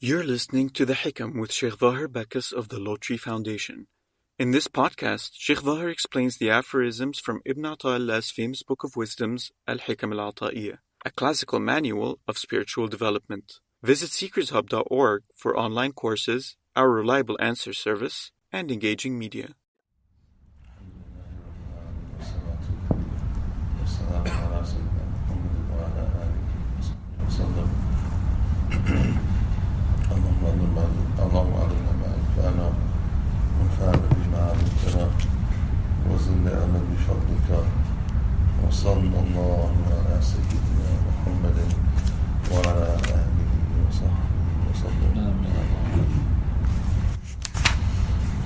You're listening to The Hikam with Shaykh Zahir Bacchus of the Lotri Foundation. In this podcast, Shaykh Zahir explains the aphorisms from Ibn Ata'illah's famous book of wisdoms, Al-Hikam Al-Ata'iyah, a classical manual of spiritual development. Visit seekershub.org for online courses, our reliable answer service, and engaging media. اللهم علمنا ما ينفعنا وانفعنا بما علمتنا وزدنا علما بفضلك وصلى الله على سيدنا محمد وعلى آله وصحبه وسلم.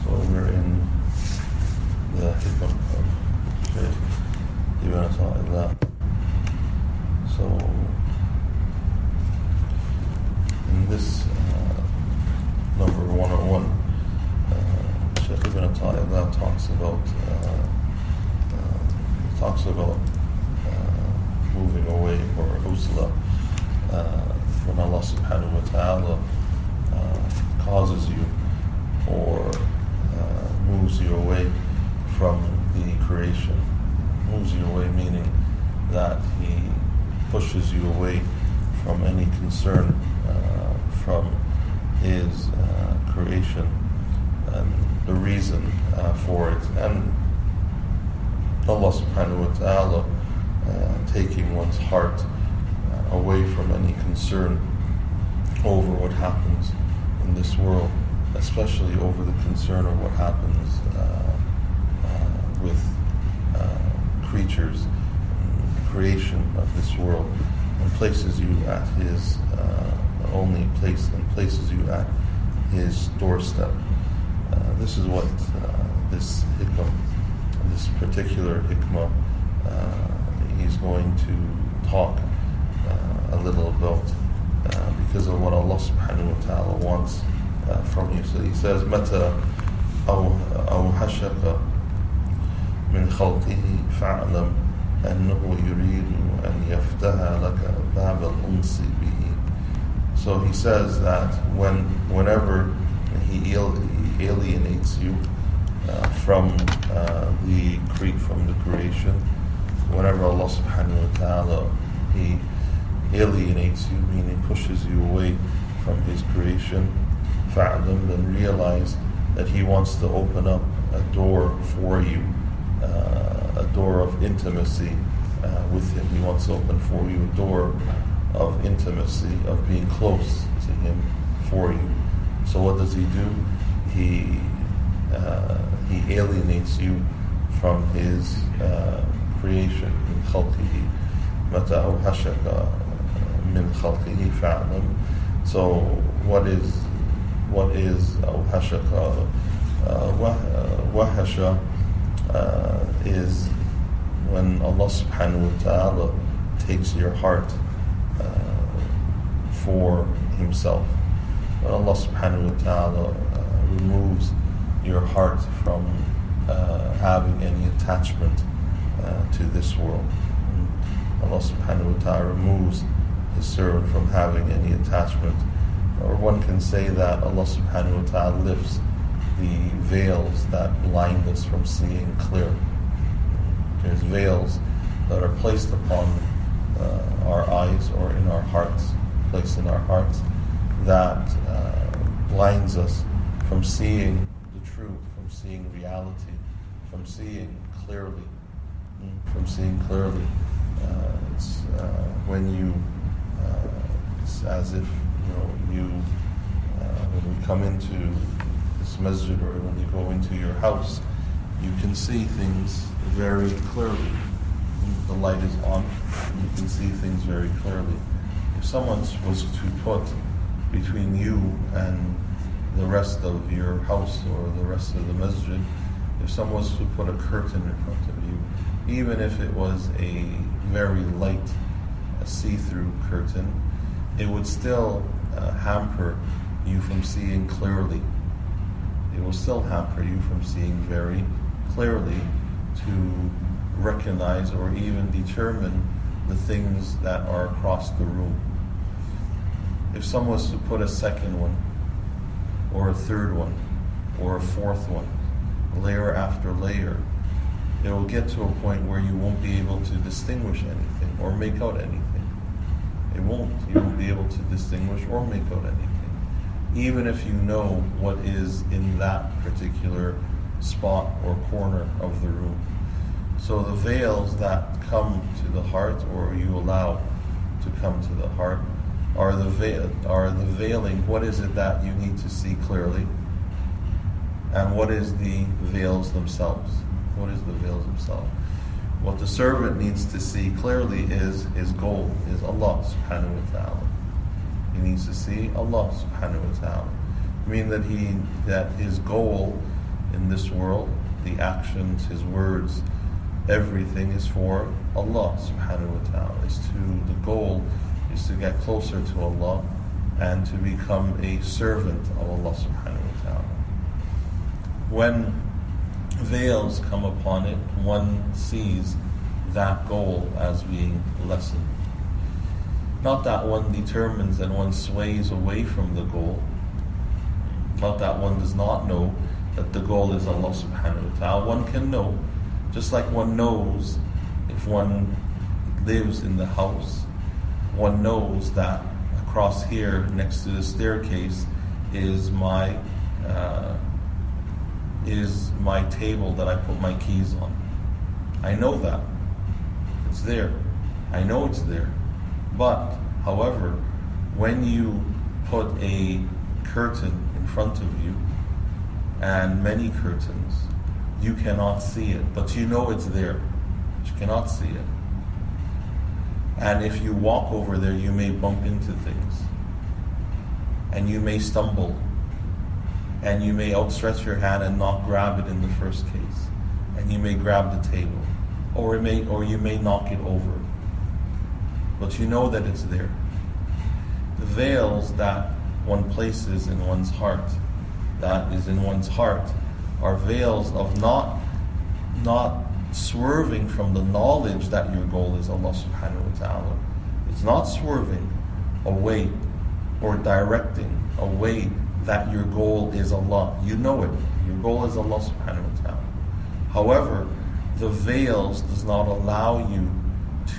So we're in the Hikam of Shaykh Ata'illah. So in this number 101, Shaykh Ata'illah talks about moving away, or usla, when Allah subhanahu wa ta'ala causes you or moves you away from the creation. Moves you away meaning that He pushes you away from any concern from His creation and the reason for it, and Allah subhanahu wa ta'ala taking one's heart away from any concern over what happens in this world, especially over the concern of what happens with creatures, creation of this world, and places you at His places you at His doorstep. This is what this hikmah, this particular hikmah, he's going to talk a little about because of what Allah subhanahu wa ta'ala wants from you. So he says, متى أوحشك من خلقه فاعلم أنه يريد أن يفتح لك باب الأنس به. So he says that whenever he alienates you from the creation, whenever Allah subhanahu wa ta'ala He alienates you, meaning pushes you away from His creation, fa'lam, then realize that He wants to open up a door for you, a door of intimacy with Him. He wants to open for you a door of intimacy, of being close to Him for you. So what does He do? He alienates you from His creation. من خلقه متى أوحشك من خلقه فاعلم. So what is أوحشك? وحش is when Allah subhanahu wa ta'ala takes your heart for Himself. When Allah subhanahu wa ta'ala removes your heart from having any attachment to this world. Allah subhanahu wa ta'ala removes His servant from having any attachment. Or one can say that Allah subhanahu wa ta'ala lifts the veils that blind us from seeing clear. There's veils that are placed upon our eyes or in our hearts, placed in our hearts, that blinds us from seeing the truth, from seeing reality, from seeing clearly. It's when you, it's as if when we come into this masjid or when you go into your house, you can see things very clearly. The light is on, and you can see things very clearly. If someone was to put between you and the rest of your house or the rest of the masjid, if someone was to put a curtain in front of you, even if it was a very light, a see-through curtain, it would still hamper you from seeing clearly. It will still hamper you from seeing very clearly to recognize or even determine the things that are across the room. if someone was to put a second one, or a third one, or a fourth one, layer after layer, it will get to a point where you won't be able to distinguish anything or make out anything. You won't be able to distinguish or make out anything, even if you know what is in that particular spot or corner of the room. So the veils that come to the heart, or you allow to come to the heart, are the veiling. What is it that you need to see clearly? And what is the veils themselves? What is the veils themselves? What the servant needs to see clearly is his goal, is Allah subhanahu wa ta'ala. He needs to see Allah subhanahu wa ta'ala. Meaning that his goal in this world, the actions, his words, everything is for Allah subhanahu wa ta'ala. The goal is to get closer to Allah and to become a servant of Allah subhanahu wa ta'ala. When veils come upon it, one sees that goal as being lessened. Not that one determines and one sways away from the goal. Not that one does not know that the goal is Allah subhanahu wa ta'ala. One can know, just like one knows if one lives in the house, one knows that across here next to the staircase is my table that I put my keys on. I know that. It's there. I know it's there. But, however, when you put a curtain in front of you, and many curtains, you cannot see it, but you know it's there. But you cannot see it. And if you walk over there, you may bump into things. And you may stumble. And you may outstretch your hand and not grab it in the first case. And you may grab the table. Or you may knock it over. But you know that it's there. The veils that one places in one's heart, that is in one's heart, are veils of not swerving from the knowledge that your goal is Allah subhanahu wa ta'ala. It's not swerving away or directing away that your goal is Allah. You know it. Your goal is Allah subhanahu wa ta'ala. However, the veils does not allow you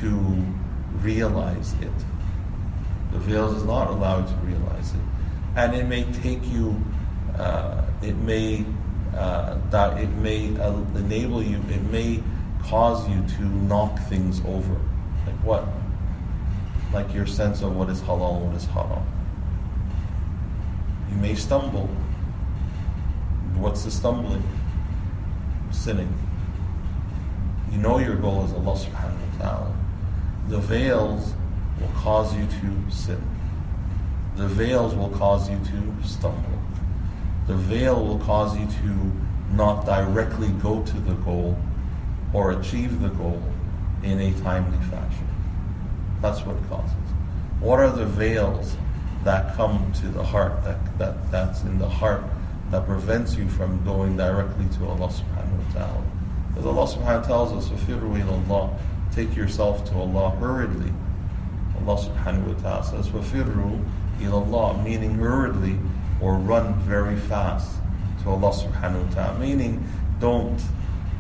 to realize it. The veils does not allow you to realize it. And it may take you, it may enable you, it may cause you to knock things over. Like what? Like your sense of what is halal and what is haram. You may stumble. What's the stumbling? Sinning. You know your goal is Allah subhanahu wa ta'ala. The veils will cause you to sin. The veils will cause you to stumble. The veil will cause you to not directly go to the goal or achieve the goal in a timely fashion. That's what it causes. What are the veils that come to the heart, that's in the heart, that prevents you from going directly to Allah subhanahu wa ta'ala? Because Allah subhanahu wa ta'ala tells us, فَفِرُّوا إِلَى اللَّهِ, take yourself to Allah hurriedly. Allah subhanahu wa ta'ala says, فَفِرُّوا إِلَى اللَّهِ, meaning hurriedly, or run very fast to Allah subhanahu wa ta'ala. Meaning, don't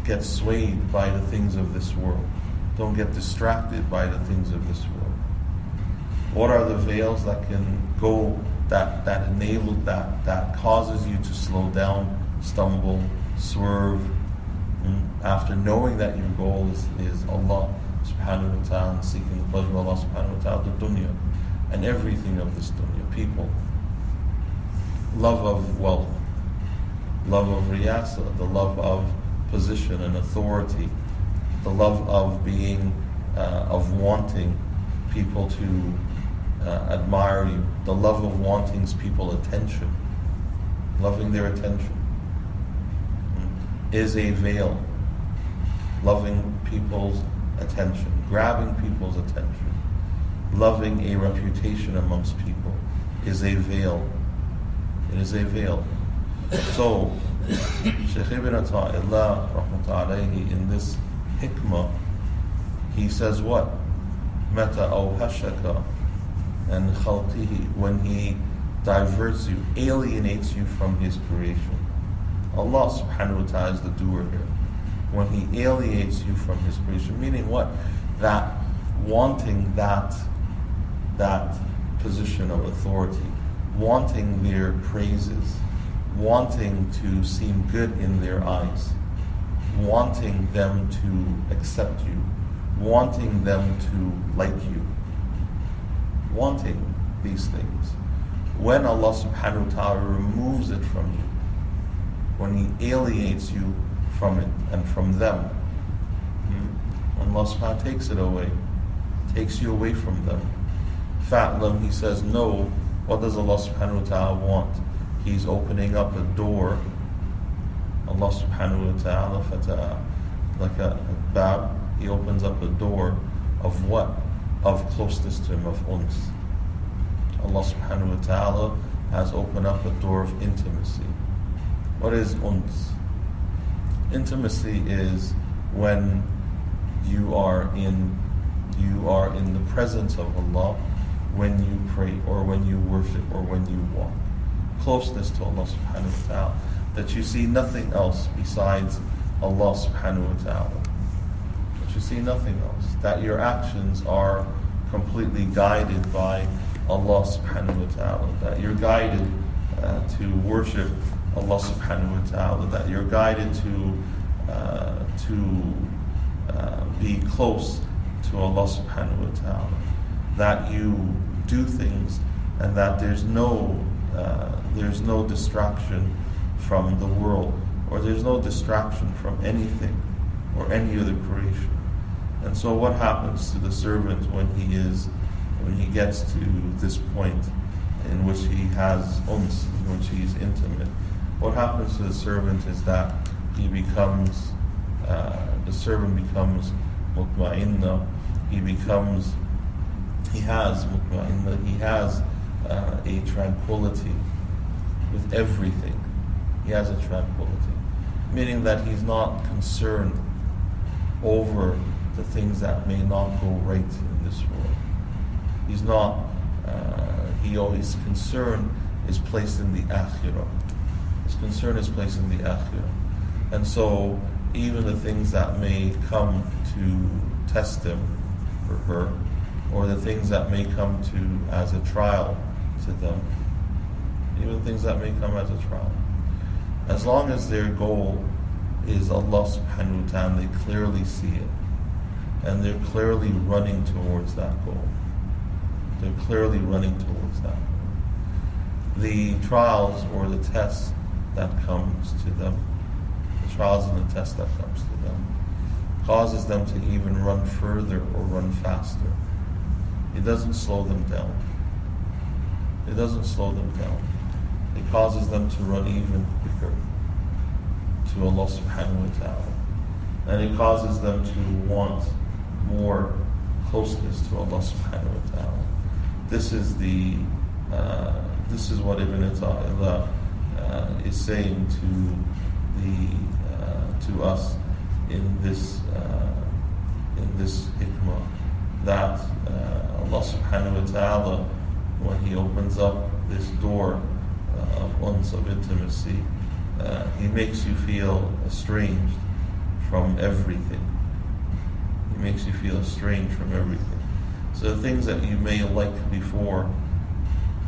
get swayed by the things of this world. Don't get distracted by the things of this world. What are the veils that can go, that enable, that causes you to slow down, stumble, swerve, after knowing that your goal is Allah subhanahu wa ta'ala, and seeking the pleasure of Allah subhanahu wa ta'ala, the dunya, and everything of this dunya, people. Love of wealth, love of riyasa, the love of position and authority, the love of being, of wanting people to admire you, the love of wanting people attention, loving their attention, is a veil. Loving people's attention, grabbing people's attention, loving a reputation amongst people is a veil. It is a veil. So, Shaykh ibn Ata'illah rahmatullahi, in this hikmah, he says what? Mata awhashaka and khalqihi, when He diverts you, alienates you from His creation. Allah subhanahu wa ta'ala is the doer here. When He alienates you from His creation, meaning what? That wanting that position of authority, wanting their praises, wanting to seem good in their eyes, wanting them to accept you, wanting them to like you, wanting these things. When Allah subhanahu wa ta'ala removes it from you, when He alienates you from it and from them, when Allah subhanahu wa ta'ala takes it away, takes you away from them, fa'lam, He says, no, what does Allah subhanahu wa ta'ala want? He's opening up a door. Allah subhanahu wa ta'ala, fata'a, like a bab, He opens up a door of what? Of closeness to Him, of uns. Allah subhanahu wa ta'ala has opened up a door of intimacy. What is uns? Intimacy is when you are in the presence of Allah, when you pray or when you worship or when you walk. Closeness to Allah subhanahu wa ta'ala, that you see nothing else besides Allah subhanahu wa ta'ala. That you see nothing else. That your actions are completely guided by Allah subhanahu wa ta'ala. That you're guided to worship Allah subhanahu wa ta'ala. That you're guided to be close to Allah subhanahu wa ta'ala. That you do things and that there's no distraction from the world, or there's no distraction from anything or any other creation. And so what happens to the servant when he gets to this point in which he has uns, in which he is intimate? What happens to the servant is that the servant becomes mutma'inna, he has a tranquility with everything. He has a tranquility, meaning that he's not concerned over the things that may not go right in this world. He's not, his concern is placed in the akhirah. His concern is placed in the akhirah. And so even the things that may come to test him or her, or the things that may come to as a trial to them, even things that may come as a trial, as long as their goal is Allah subhanahu wa ta'ala, they clearly see it, and they're clearly running towards that goal. They're clearly running towards that goal. The trials or the tests that comes to them, the trials and the tests that comes to them, causes them to even run further or run faster. It doesn't slow them down. It doesn't slow them down. It causes them to run even quicker to Allah subhanahu wa ta'ala. And it causes them to want more closeness to Allah subhanahu wa ta'ala. This is what Ibn Ata'illah is saying to us in this hikmah, that Allah subhanahu wa ta'ala, when He opens up this door of uns, of intimacy, He makes you feel estranged from everything. He makes you feel estranged from everything. So the things that you may like before,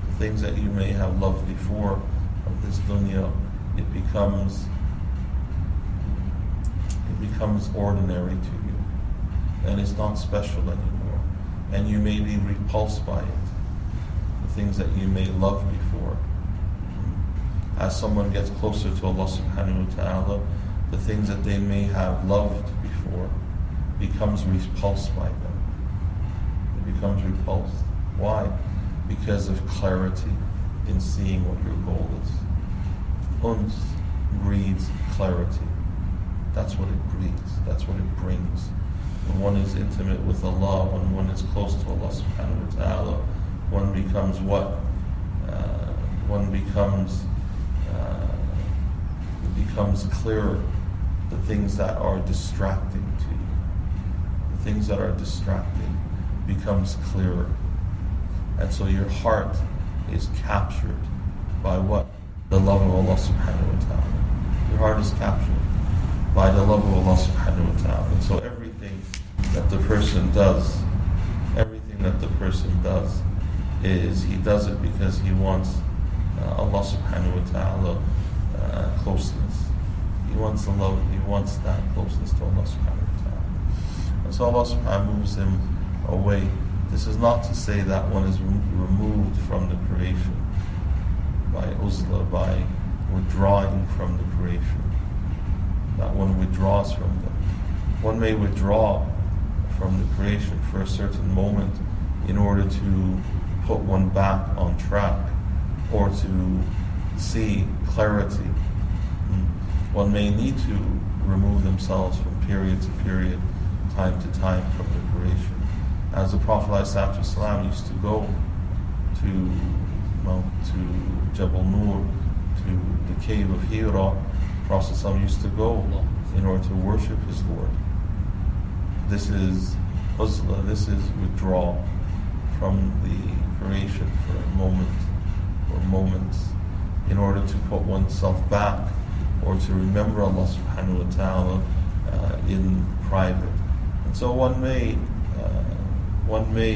the things that you may have loved before of this dunya, it becomes ordinary to you, and it's not special anymore, and you may be repulsed by it. The things that you may love before, as someone gets closer to Allah subhanahu wa ta'ala, the things that they may have loved before becomes repulsed by them. It becomes repulsed. Why? Because of clarity in seeing what your goal is. Uns breeds clarity. That's what it breeds. That's what it brings. When one is intimate with Allah, when one is close to Allah subhanahu wa ta'ala, one becomes what? It becomes clearer. The things that are distracting to you, the things that are distracting becomes clearer. And so your heart is captured by what? The love of Allah subhanahu wa ta'ala. Your heart is captured by the love of Allah subhanahu wa ta'ala. And so everything that the person does is he does it because he wants Allah subhanahu wa ta'ala closeness. He wants the love, he wants that closeness to Allah subhanahu wa ta'ala. And so Allah subhanahu wa ta'ala moves him away. This is not to say that one is removed from the creation by uzla, by withdrawing from the creation, that one withdraws from them. One may withdraw from the creation for a certain moment in order to put one back on track or to see clarity. One may need to remove themselves from period to period, time to time from the creation. As the Prophet ﷺ used to go to Jabal Nur, to the cave of Hira, the Prophet ﷺ used to go in order to worship his Lord. This is uzla, this is withdrawal from the creation for a moment or moments in order to put oneself back or to remember Allah subhanahu wa ta'ala in private. And so one may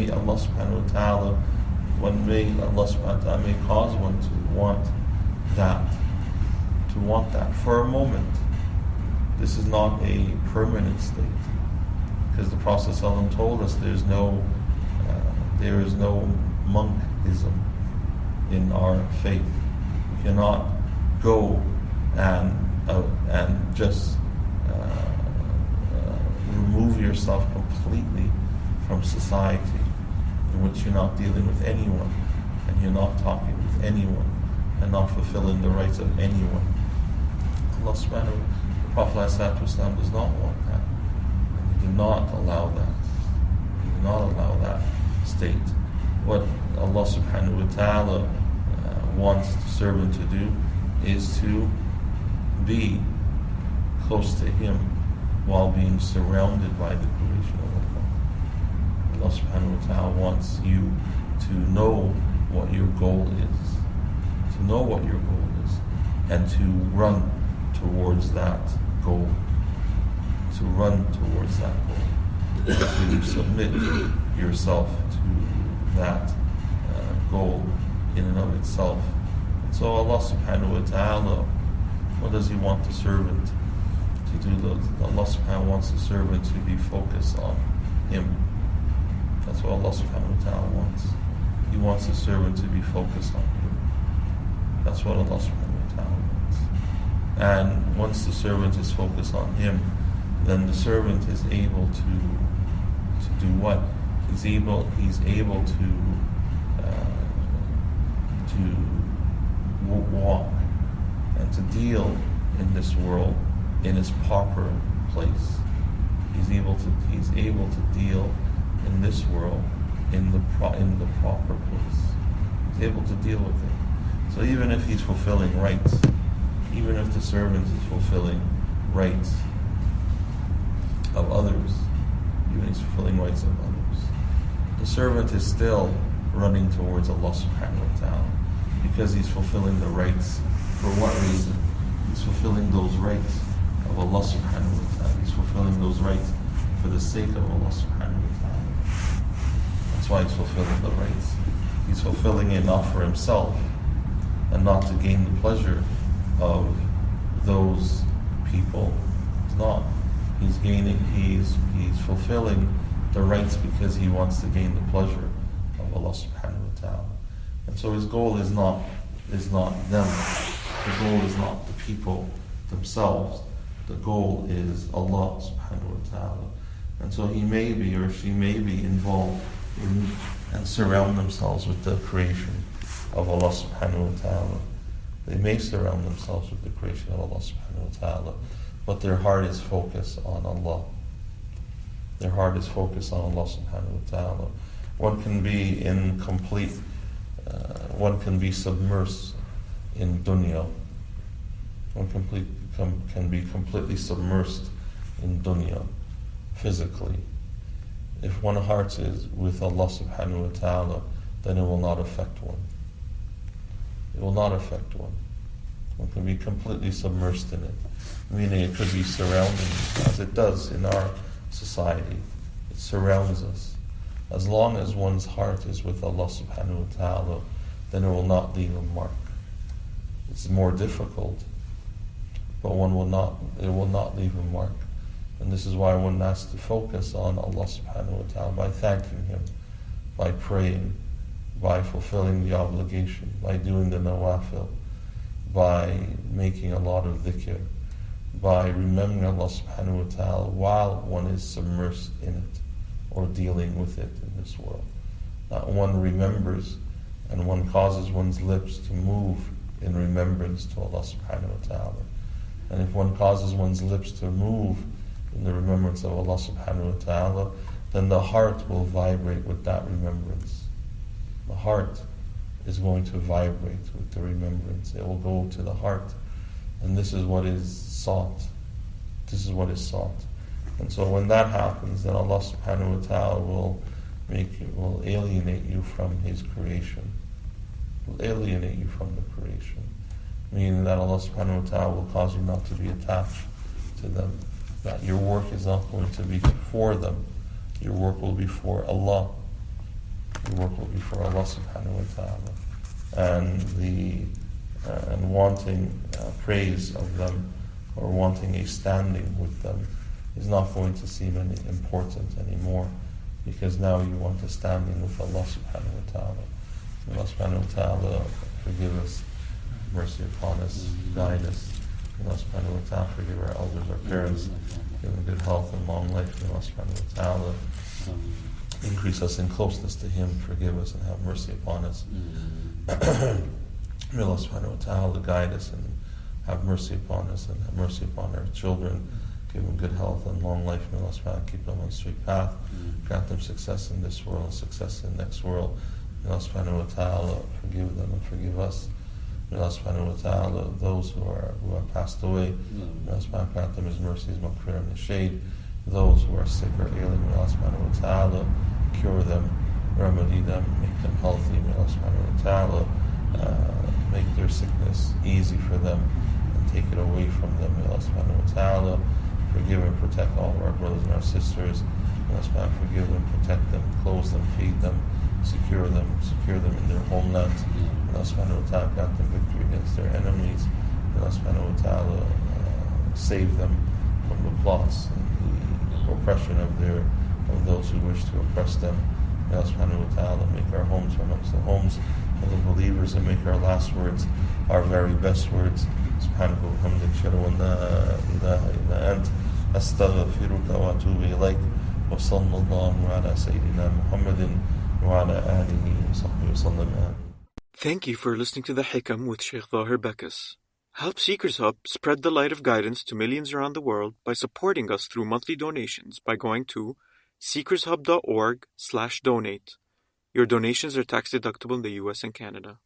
Allah subhanahu wa ta'ala may cause one to want that for a moment. This is not a permanent state, because the Prophet ﷺ told us there is no monkism in our faith. You cannot go and just remove yourself completely from society, in which you're not dealing with anyone, and you're not talking with anyone, and not fulfilling the rights of anyone. Allah subhanahu wa ta'ala, the Prophet ﷺ does not want that. And He did not allow that. He did not allow that state. What Allah subhanahu wa ta'ala wants the servant to do is to be close to Him while being surrounded by the creation of Allah. Allah subhanahu wa ta'ala wants you to know what your goal is, and to run towards that goal, to submit yourself to that goal in and of itself. And so Allah subhanahu wa ta'ala, what does He want the servant to do? Allah subhanahu wa ta'ala wants the servant to be focused on Him. That's what Allah subhanahu wa ta'ala wants. He wants the servant to be focused on Him. That's what Allah subhanahu wa ta'ala wants. And once the servant is focused on Him, then the servant is able to do what? He's able to walk and to deal in this world in its proper place. He's able to deal in this world in the proper place. He's able to deal with it. So even if he's fulfilling rights, even if the servant is fulfilling rights of others, the servant is still running towards Allah subhanahu wa ta'ala, because he's fulfilling the rights. For what reason? He's fulfilling those rights of Allah subhanahu wa ta'ala. He's fulfilling those rights for the sake of Allah subhanahu wa ta'ala. That's why he's fulfilling the rights. He's fulfilling it not for himself and not to gain the pleasure of those people. It's not. He's fulfilling the rights because he wants to gain the pleasure of Allah subhanahu wa ta'ala. And so his goal is not them. The goal is not the people themselves. The goal is Allah subhanahu wa ta'ala. And so he may be or she may be involved in and surround themselves with the creation of Allah subhanahu wa ta'ala. They may surround themselves with the creation of Allah subhanahu wa ta'ala, but their heart is focused on Allah. Their heart is focused on Allah subhanahu wa ta'ala. One can be submersed in dunya. One can be completely submersed in dunya, physically. If one heart is with Allah subhanahu wa ta'ala, then it will not affect one. It will not affect one. One can be completely submersed in it, meaning it could be surrounding, as it does in our society. It surrounds us. As long as one's heart is with Allah subhanahu wa ta'ala, then it will not leave a mark. It's more difficult, but it will not leave a mark. And this is why one has to focus on Allah subhanahu wa ta'ala by thanking Him, by praying, by fulfilling the obligation, by doing the nawafil, by making a lot of dhikr, by remembering Allah subhanahu wa ta'ala while one is submersed in it or dealing with it in this world. That one remembers and one causes one's lips to move in remembrance to Allah subhanahu wa ta'ala. And if one causes one's lips to move in the remembrance of Allah subhanahu wa ta'ala, then the heart will vibrate with that remembrance. The heart is going to vibrate with the remembrance. It will go to the heart. And this is what is sought. This is what is sought. And so when that happens, then Allah subhanahu wa ta'ala will alienate you from His creation. Will alienate you from the creation. Meaning that Allah subhanahu wa ta'ala will cause you not to be attached to them. That your work is not going to be for them. Your work will be for Allah. Your work will be for Allah subhanahu wa ta'ala. And wanting praise of them or wanting a standing with them is not going to seem any important anymore, because now you want a standing with Allah subhanahu wa ta'ala. May Allah subhanahu wa ta'ala forgive us, mercy upon us, guide us. May Allah subhanahu wa ta'ala forgive our elders, our parents, give them good health and long life. May Allah subhanahu wa ta'ala increase us in closeness to Him, forgive us and have mercy upon us. May Allah subhanahu wa ta'ala guide us and have mercy upon us and have mercy upon our children. Give them good health and long life. May Allah subhanahu wa ta'ala keep them on the straight path. Grant them success in this world and success in the next world. May Allah subhanahu wa ta'ala forgive them and forgive us. May Allah subhanahu wa ta'ala, those who have passed away, may Allah subhanahu wa ta'ala grant them His mercies, maghfirah and shade. Those who are sick or ailing, may Allah subhanahu wa ta'ala cure them, remedy them, make them healthy. May Allah subhanahu wa ta'ala make their sickness easy for them and take it away from them. May Allah subhanahu wa ta'ala forgive and protect all of our brothers and our sisters. May Allah subhanahu wa ta'ala forgive them, protect them, clothe them, feed them, secure them in their homelands. May Allah subhanahu wa ta'ala grant them victory against their enemies. May Allah subhanahu wa ta'ala save them from the plots and the oppression of those who wish to oppress them. May Allah subhanahu wa ta'ala make our homes from amongst the homes of the believers and make our last words our very best words. Subhanahu wa ta'ala, ashhadu an la ilaha illa ant, astaghfiruka wa atubu ilayk, wa sallallahu ala sayyidina Muhammadin wa ala alihi wa sahbihi wa sallam. Thank you for listening to The Hikam with Shaykh Zahir Bacchus. Help Seekers Hub spread the light of guidance to millions around the world by supporting us through monthly donations by going to seekershub.org/donate. Your donations are tax deductible in the US and Canada.